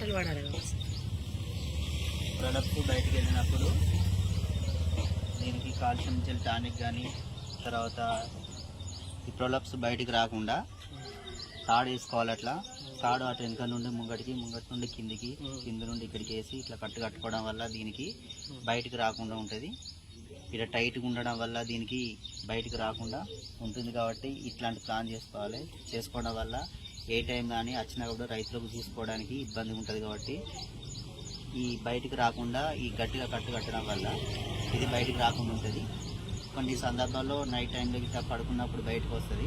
బట్టలు వాడాలి కావచ్చు. ప్రొడక్ట్ బయటికి వెళ్ళినప్పుడు దీనికి కాల్షియం జెల్ టానిక్ కానీ, తర్వాత ఈ ప్రొడక్ట్స్ బయటికి రాకుండా తాడు వేసుకోవాలి. అట్లా తాడు అటు వెనక నుండి ముంగటి నుండి కిందికి, కింద నుండి ఇక్కడికి వేసి ఇట్లా కట్టుకోవడం వల్ల దీనికి బయటికి రాకుండా ఉంటుంది. ఇలా టైట్గా ఉండడం వల్ల దీనికి బయటికి రాకుండా ఉంటుంది. కాబట్టి ఇట్లాంటి ప్లాన్ చేసుకోవడం వల్ల ఏ టైం కానీ వచ్చినా కూడా రైతులకు చూసుకోవడానికి ఇబ్బంది ఉంటుంది. కాబట్టి ఈ బయటికి రాకుండా ఈ గట్టిగా కట్టడం వల్ల ఇది బయటికి రాకుండా ఉంటుంది. కొన్ని సందర్భాల్లో నైట్ టైంలో ఇట్లా పడుకున్నప్పుడు బయటకు వస్తుంది.